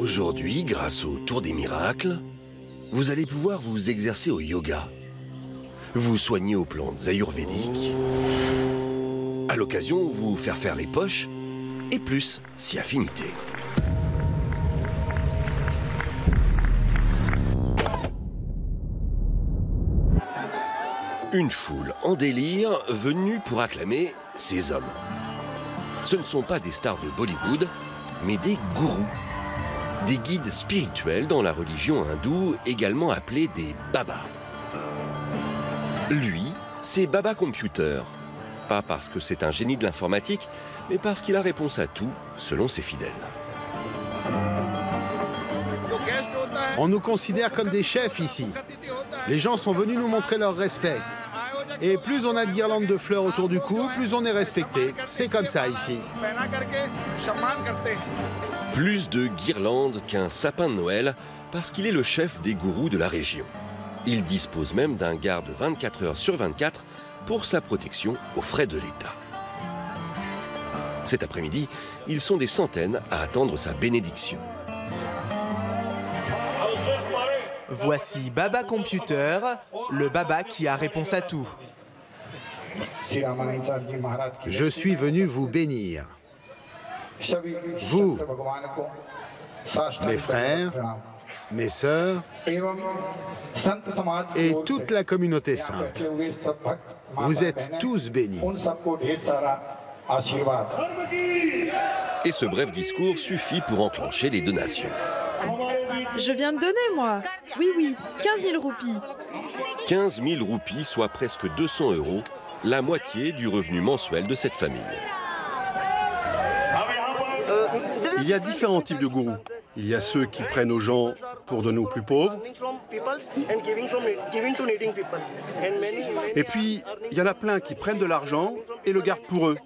Aujourd'hui, grâce au Tour des Miracles, vous allez pouvoir vous exercer au yoga, vous soigner aux plantes ayurvédiques, à l'occasion vous faire les poches, et plus si affinité. Une foule en délire venue pour acclamer ces hommes. Ce ne sont pas des stars de Bollywood, mais des gourous, des guides spirituels dans la religion hindoue, également appelés des babas. Lui, c'est Baba Computer. Pas parce que c'est un génie de l'informatique, mais parce qu'il a réponse à tout, selon ses fidèles. On nous considère comme des chefs ici. Les gens sont venus nous montrer leur respect. Et plus on a de guirlandes de fleurs autour du cou, plus on est respecté. C'est comme ça ici. Plus de guirlandes qu'un sapin de Noël, parce qu'il est le chef des gourous de la région. Il dispose même d'un garde 24 heures sur 24 pour sa protection aux frais de l'État. Cet après-midi, ils sont des centaines à attendre sa bénédiction. Voici Baba Computer, le baba qui a réponse à tout. Je suis venu vous bénir. Vous, mes frères, mes sœurs et toute la communauté sainte. Vous êtes tous bénis. Et ce bref discours suffit pour enclencher les donations. Je viens de donner, moi. Oui, 15 000 roupies. 15 000 roupies, soit presque 200 €, la moitié du revenu mensuel de cette famille. Il y a différents types de gourous. Il y a ceux qui prennent aux gens pour donner aux plus pauvres. Et puis, il y en a plein qui prennent de l'argent et le gardent pour eux.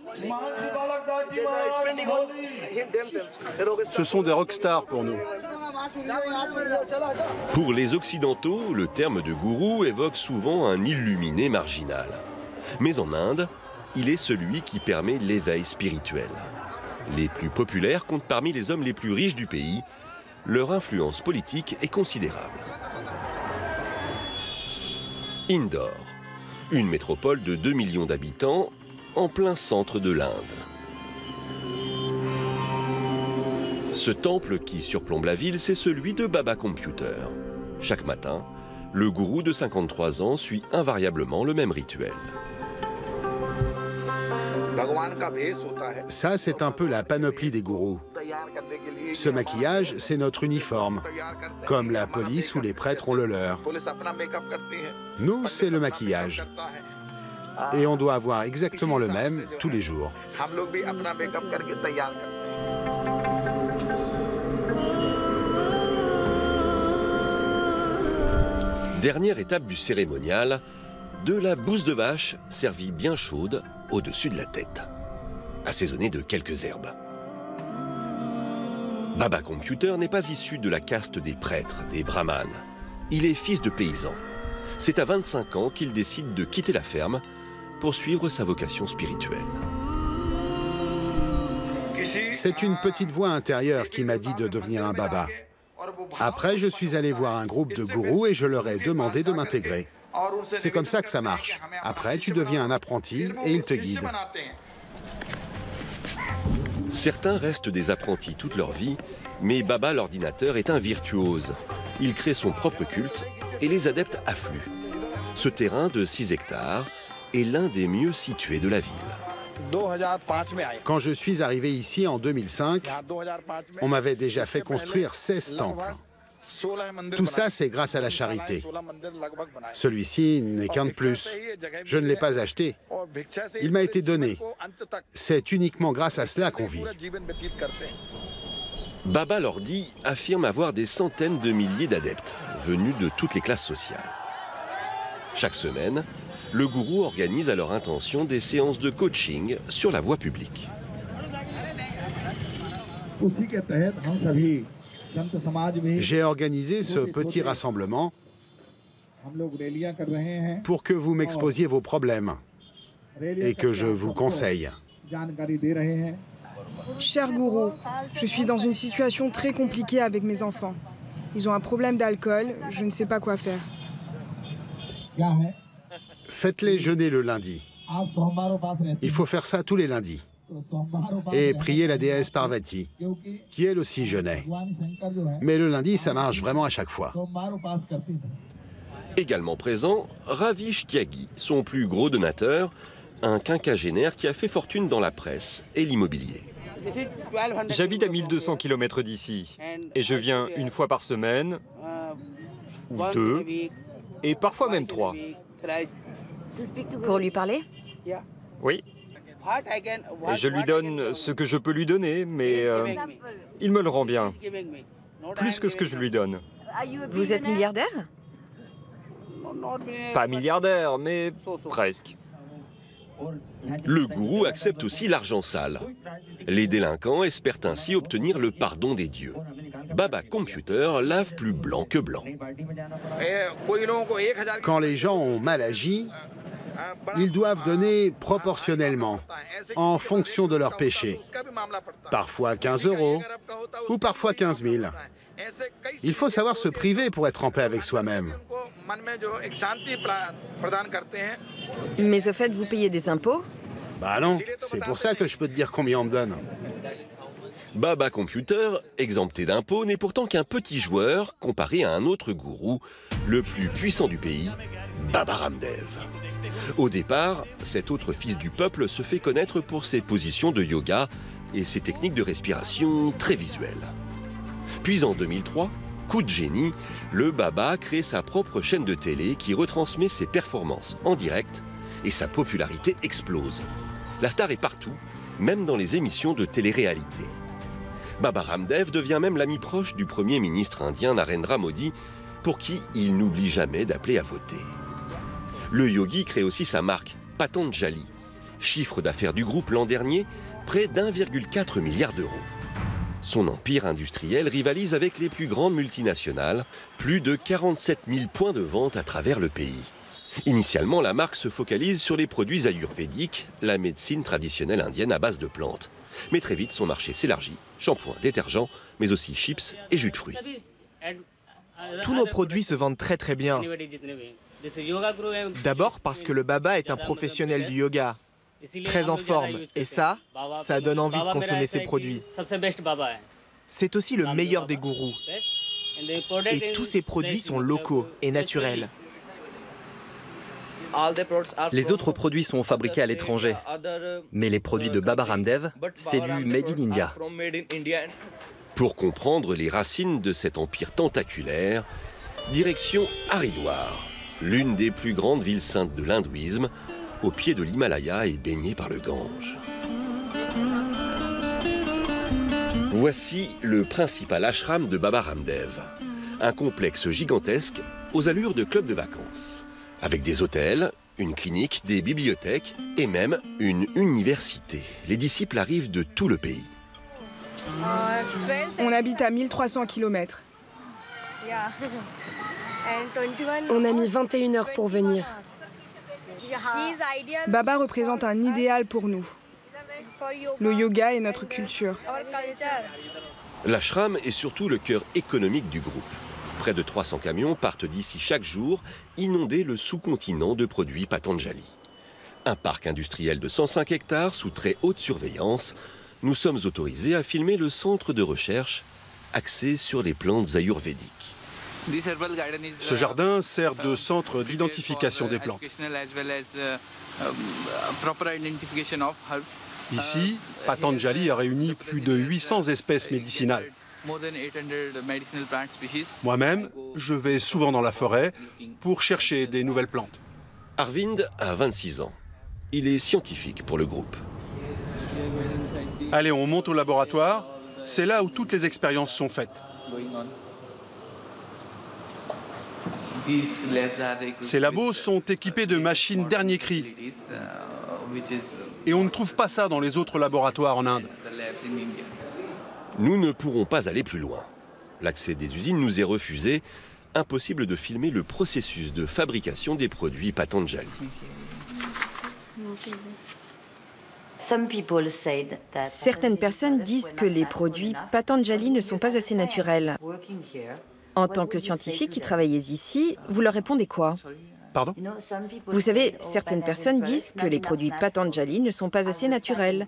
Ce sont des rockstars pour nous. Pour les Occidentaux, le terme de gourou évoque souvent un illuminé marginal. Mais en Inde, il est celui qui permet l'éveil spirituel. Les plus populaires comptent parmi les hommes les plus riches du pays. Leur influence politique est considérable. Indore, une métropole de 2 millions d'habitants, en plein centre de l'Inde. Ce temple qui surplombe la ville, c'est celui de Baba Computer. Chaque matin, le gourou de 53 ans suit invariablement le même rituel. Ça, c'est un peu la panoplie des gourous. Ce maquillage, c'est notre uniforme, comme la police ou les prêtres ont le leur. Nous, c'est le maquillage. Et on doit avoir exactement le même tous les jours. Dernière étape du cérémonial, de la bouse de vache servie bien chaude au-dessus de la tête, assaisonnée de quelques herbes. Baba Computer n'est pas issu de la caste des prêtres, des brahmanes. Il est fils de paysan. C'est à 25 ans qu'il décide de quitter la ferme pour suivre sa vocation spirituelle. C'est une petite voix intérieure qui m'a dit de devenir un baba. Après, je suis allé voir un groupe de gourous et je leur ai demandé de m'intégrer. C'est comme ça que ça marche. Après, tu deviens un apprenti et ils te guident. Certains restent des apprentis toute leur vie, mais Baba l'ordinateur est un virtuose. Il crée son propre culte et les adeptes affluent. Ce terrain de 6 hectares est l'un des mieux situés de la ville. Quand je suis arrivé ici en 2005, on m'avait déjà fait construire 16 temples. Tout ça, c'est grâce à la charité. Celui-ci n'est qu'un de plus. Je ne l'ai pas acheté. Il m'a été donné. C'est uniquement grâce à cela qu'on vit. Baba Lordi affirme avoir des centaines de milliers d'adeptes, venus de toutes les classes sociales. Chaque semaine, le gourou organise à leur intention des séances de coaching sur la voie publique. J'ai organisé ce petit rassemblement pour que vous m'exposiez vos problèmes et que je vous conseille. Cher gourou, je suis dans une situation très compliquée avec mes enfants. Ils ont un problème d'alcool, je ne sais pas quoi faire. Faites-les jeûner le lundi. Il faut faire ça tous les lundis. Et prier la déesse Parvati, qui elle aussi jeûnait. Mais le lundi, ça marche vraiment à chaque fois. Également présent, Ravish Tyagi, son plus gros donateur, un quinquagénaire qui a fait fortune dans la presse et l'immobilier. J'habite à 1200 km d'ici et je viens une fois par semaine, ou 2, et parfois même 3. Pour lui parler? Oui. Et je lui donne ce que je peux lui donner, mais il me le rend bien. Plus que ce que je lui donne. Vous êtes milliardaire? Pas milliardaire, mais presque. Le gourou accepte aussi l'argent sale. Les délinquants espèrent ainsi obtenir le pardon des dieux. Baba Computer lave plus blanc que blanc. Quand les gens ont mal agi, ils doivent donner proportionnellement, en fonction de leur péché. Parfois 15 € ou parfois 15 000. Il faut savoir se priver pour être en paix avec soi-même. Mais au fait, vous payez des impôts? Bah non, c'est pour ça que je peux te dire combien on me donne. Baba Computer, exempté d'impôts, n'est pourtant qu'un petit joueur comparé à un autre gourou, le plus puissant du pays, Baba Ramdev. Au départ, cet autre fils du peuple se fait connaître pour ses positions de yoga et ses techniques de respiration très visuelles. Puis en 2003, coup de génie, le Baba crée sa propre chaîne de télé qui retransmet ses performances en direct et sa popularité explose. La star est partout, même dans les émissions de télé-réalité. Baba Ramdev devient même l'ami proche du Premier ministre indien Narendra Modi, pour qui il n'oublie jamais d'appeler à voter. Le yogi crée aussi sa marque, Patanjali. Chiffre d'affaires du groupe l'an dernier, près d'1,4 milliard d'euros. Son empire industriel rivalise avec les plus grandes multinationales, plus de 47 000 points de vente à travers le pays. Initialement, la marque se focalise sur les produits ayurvédiques, la médecine traditionnelle indienne à base de plantes. Mais très vite, son marché s'élargit, shampoing, détergents, mais aussi chips et jus de fruits. Tous nos produits se vendent très très bien. D'abord parce que le Baba est un professionnel du yoga, très en forme, et ça donne envie de consommer ses produits. C'est aussi le meilleur des gourous. Et tous ces produits sont locaux et naturels. Les autres produits sont fabriqués à l'étranger, mais les produits de Baba Ramdev, c'est du Made in India. Pour comprendre les racines de cet empire tentaculaire, direction Haridwar, l'une des plus grandes villes saintes de l'hindouisme, au pied de l'Himalaya et baignée par le Gange. Voici le principal ashram de Baba Ramdev, un complexe gigantesque aux allures de club de vacances, avec des hôtels, une clinique, des bibliothèques et même une université. Les disciples arrivent de tout le pays. On habite à 1300 km. On a mis 21 heures pour venir. Baba représente un idéal pour nous. Le yoga est notre culture. L'ashram est surtout le cœur économique du groupe. Près de 300 camions partent d'ici chaque jour, inonder le sous-continent de produits Patanjali. Un parc industriel de 105 hectares sous très haute surveillance. Nous sommes autorisés à filmer le centre de recherche axé sur les plantes ayurvédiques. Ce jardin sert de centre d'identification des plantes. Ici, Patanjali a réuni plus de 800 espèces médicinales. Moi-même, je vais souvent dans la forêt pour chercher des nouvelles plantes. Arvind a 26 ans. Il est scientifique pour le groupe. Allez, on monte au laboratoire. C'est là où toutes les expériences sont faites. Ces labos sont équipés de machines dernier cri. Et on ne trouve pas ça dans les autres laboratoires en Inde. Nous ne pourrons pas aller plus loin. L'accès des usines nous est refusé. Impossible de filmer le processus de fabrication des produits Patanjali. Certaines personnes disent que les produits Patanjali ne sont pas assez naturels. En tant que scientifique qui travaillez ici, vous leur répondez quoi? Pardon? Vous savez, certaines personnes disent que les produits Patanjali ne sont pas assez naturels.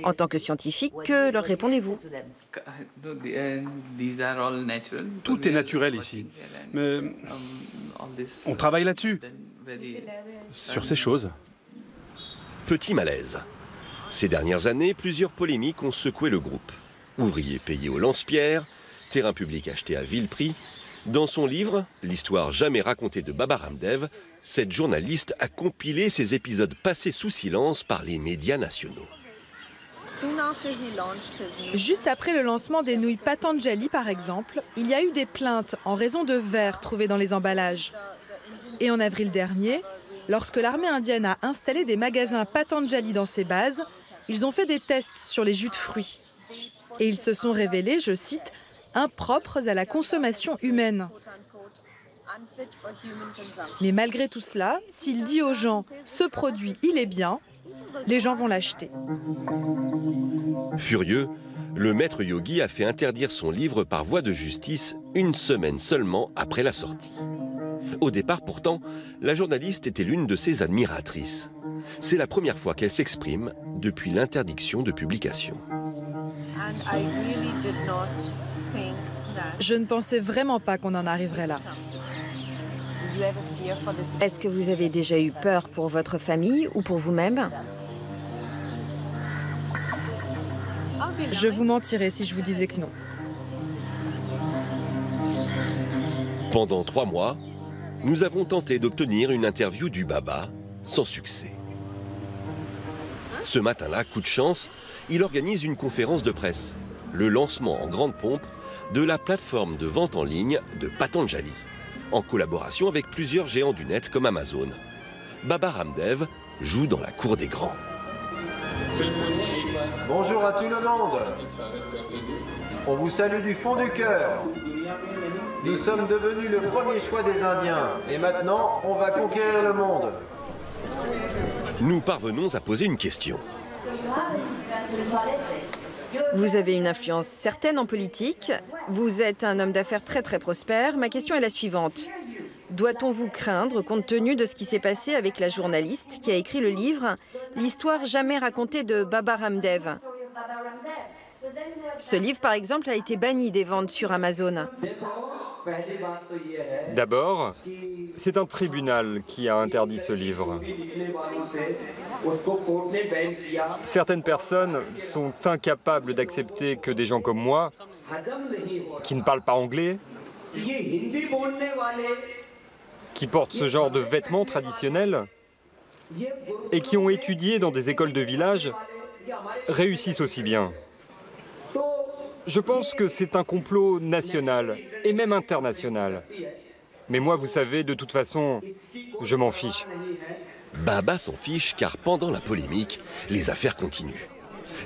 En tant que scientifique, que leur répondez-vous? Tout est naturel ici. Mais on travaille là-dessus. Sur ces choses. Petit malaise. Ces dernières années, plusieurs polémiques ont secoué le groupe. Ouvriers payés au lance-pierre, terrain public acheté à vil prix. Dans son livre, L'histoire jamais racontée de Baba Ramdev, cette journaliste a compilé ces épisodes passés sous silence par les médias nationaux. Juste après le lancement des nouilles Patanjali, par exemple, il y a eu des plaintes en raison de verre trouvés dans les emballages. Et en avril dernier, lorsque l'armée indienne a installé des magasins Patanjali dans ses bases, ils ont fait des tests sur les jus de fruits. Et ils se sont révélés, je cite, impropres à la consommation humaine. Mais malgré tout cela, s'il dit aux gens « ce produit, il est bien », les gens vont l'acheter. Furieux, le maître yogi a fait interdire son livre par voie de justice une semaine seulement après la sortie. Au départ, pourtant, la journaliste était l'une de ses admiratrices. C'est la première fois qu'elle s'exprime depuis l'interdiction de publication. Je ne pensais vraiment pas qu'on en arriverait là. Est-ce que vous avez déjà eu peur pour votre famille ou pour vous-même? Je vous mentirais si je vous disais que non. Pendant 3 mois, nous avons tenté d'obtenir une interview du Baba, sans succès. Ce matin-là, coup de chance, il organise une conférence de presse, le lancement en grande pompe de la plateforme de vente en ligne de Patanjali, en collaboration avec plusieurs géants du net comme Amazon. Baba Ramdev joue dans la cour des grands. Bonjour à tout le monde. On vous salue du fond du cœur. Nous sommes devenus le premier choix des Indiens et maintenant on va conquérir le monde. Nous parvenons à poser une question. Vous avez une influence certaine en politique. Vous êtes un homme d'affaires très prospère. Ma question est la suivante. Doit-on vous craindre compte tenu de ce qui s'est passé avec la journaliste qui a écrit le livre « L'histoire jamais racontée de Baba Ramdev » ? Ce livre, par exemple, a été banni des ventes sur Amazon. D'abord, c'est un tribunal qui a interdit ce livre. Certaines personnes sont incapables d'accepter que des gens comme moi, qui ne parlent pas anglais, qui portent ce genre de vêtements traditionnels et qui ont étudié dans des écoles de village, réussissent aussi bien. Je pense que c'est un complot national et même international. Mais moi, vous savez, de toute façon, je m'en fiche. Baba s'en fiche car pendant la polémique, les affaires continuent.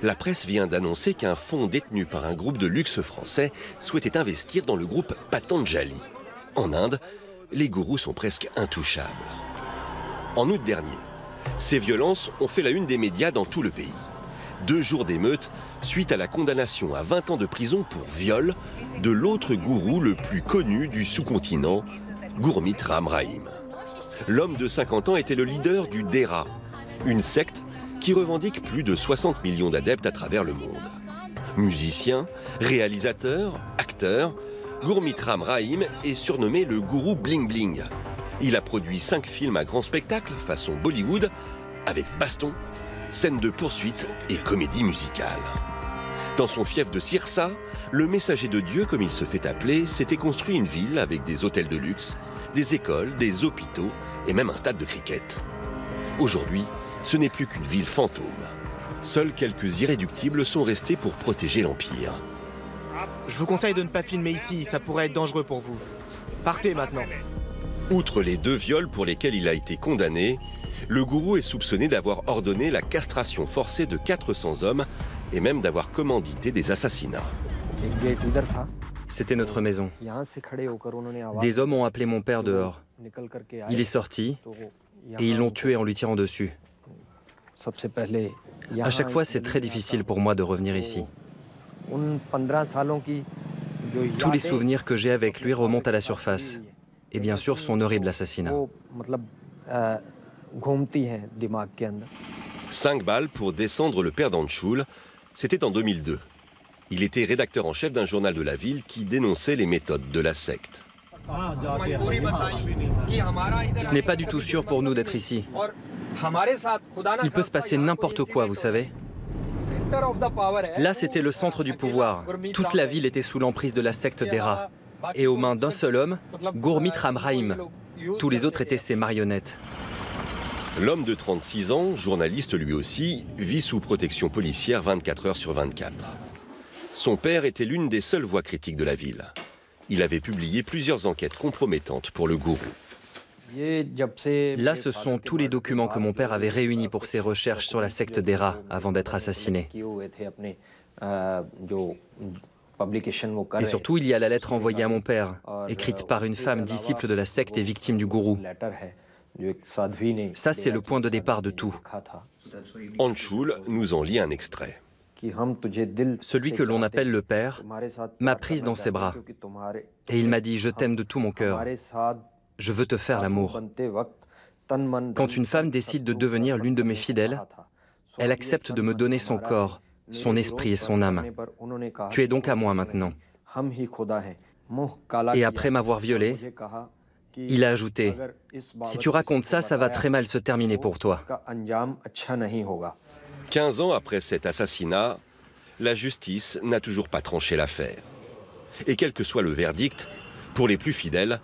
La presse vient d'annoncer qu'un fonds détenu par un groupe de luxe français souhaitait investir dans le groupe Patanjali. En Inde, les gourous sont presque intouchables. En août dernier, ces violences ont fait la une des médias dans tout le pays. 2 jours d'émeute suite à la condamnation à 20 ans de prison pour viol de l'autre gourou le plus connu du sous-continent, Gurmeet Ram Rahim. L'homme de 50 ans était le leader du Dera, une secte qui revendique plus de 60 millions d'adeptes à travers le monde. Musicien, réalisateur, acteur, Gurmeet Ram Rahim est surnommé le gourou bling bling. Il a produit 5 films à grand spectacle façon Bollywood avec baston, scènes de poursuite et comédie musicale. Dans son fief de Sirsa, le messager de Dieu, comme il se fait appeler, s'était construit une ville avec des hôtels de luxe, des écoles, des hôpitaux et même un stade de cricket. Aujourd'hui, ce n'est plus qu'une ville fantôme. Seuls quelques irréductibles sont restés pour protéger l'Empire. Je vous conseille de ne pas filmer ici, ça pourrait être dangereux pour vous. Partez maintenant. Outre les 2 viols pour lesquels il a été condamné, le gourou est soupçonné d'avoir ordonné la castration forcée de 400 hommes et même d'avoir commandité des assassinats. C'était notre maison. Des hommes ont appelé mon père dehors. Il est sorti et ils l'ont tué en lui tirant dessus. À chaque fois, c'est très difficile pour moi de revenir ici. Tous les souvenirs que j'ai avec lui remontent à la surface. Et bien sûr, son horrible assassinat. 5 balles pour descendre le père d'Anchoul, c'était en 2002. Il était rédacteur en chef d'un journal de la ville qui dénonçait les méthodes de la secte. Ce n'est pas du tout sûr pour nous d'être ici. Il peut se passer n'importe quoi, vous savez. Là, c'était le centre du pouvoir. Toute la ville était sous l'emprise de la secte des rats. Et aux mains d'un seul homme, Gurmeet Ram Rahim. Tous les autres étaient ses marionnettes. L'homme de 36 ans, journaliste lui aussi, vit sous protection policière 24 heures sur 24. Son père était l'une des seules voix critiques de la ville. Il avait publié plusieurs enquêtes compromettantes pour le gourou. Là, ce sont tous les documents que mon père avait réunis pour ses recherches sur la secte des rats avant d'être assassiné. Et surtout, il y a la lettre envoyée à mon père, écrite par une femme disciple de la secte et victime du gourou. Ça, c'est le point de départ de tout. Anchoul nous en lit un extrait. Celui que l'on appelle le père m'a prise dans ses bras et il m'a dit « Je t'aime de tout mon cœur, je veux te faire l'amour ». Quand une femme décide de devenir l'une de mes fidèles, elle accepte de me donner son corps, son esprit et son âme. Tu es donc à moi maintenant. Et après m'avoir violé, il a ajouté « Si tu racontes ça, ça va très mal se terminer pour toi ». 15 ans après cet assassinat, la justice n'a toujours pas tranché l'affaire. Et quel que soit le verdict, pour les plus fidèles,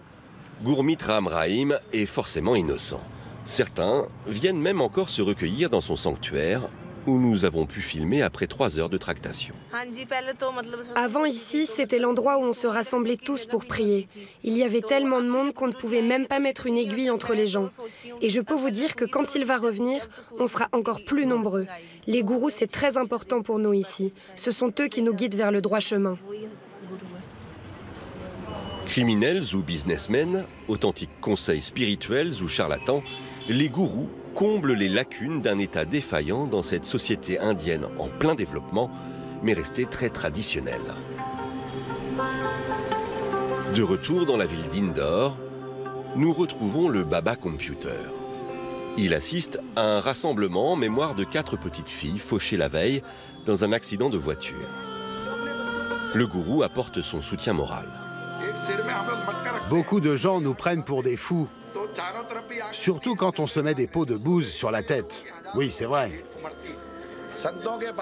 Gurmeet Ram Rahim est forcément innocent. Certains viennent même encore se recueillir dans son sanctuaire, où nous avons pu filmer après 3 heures de tractation. Avant ici, c'était l'endroit où on se rassemblait tous pour prier. Il y avait tellement de monde qu'on ne pouvait même pas mettre une aiguille entre les gens. Et je peux vous dire que quand il va revenir, on sera encore plus nombreux. Les gourous, c'est très important pour nous ici. Ce sont eux qui nous guident vers le droit chemin. Criminels ou businessmen, authentiques conseils spirituels ou charlatans, les gourous comblent les lacunes d'un État défaillant dans cette société indienne en plein développement, mais restée très traditionnelle. De retour dans la ville d'Indore, nous retrouvons le Baba Computer. Il assiste à un rassemblement en mémoire de 4 petites filles fauchées la veille dans un accident de voiture. Le gourou apporte son soutien moral. Beaucoup de gens nous prennent pour des fous. Surtout quand on se met des pots de bouse sur la tête. Oui, c'est vrai.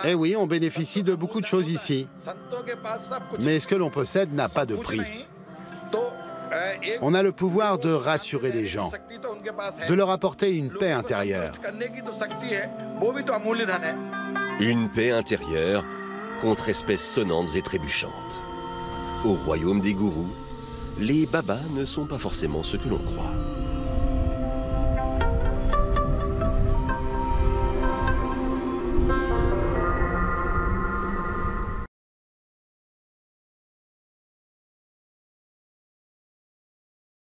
Eh oui, on bénéficie de beaucoup de choses ici. Mais ce que l'on possède n'a pas de prix. On a le pouvoir de rassurer les gens, de leur apporter une paix intérieure. Une paix intérieure contre espèces sonnantes et trébuchantes. Au royaume des gourous, les babas ne sont pas forcément ce que l'on croit.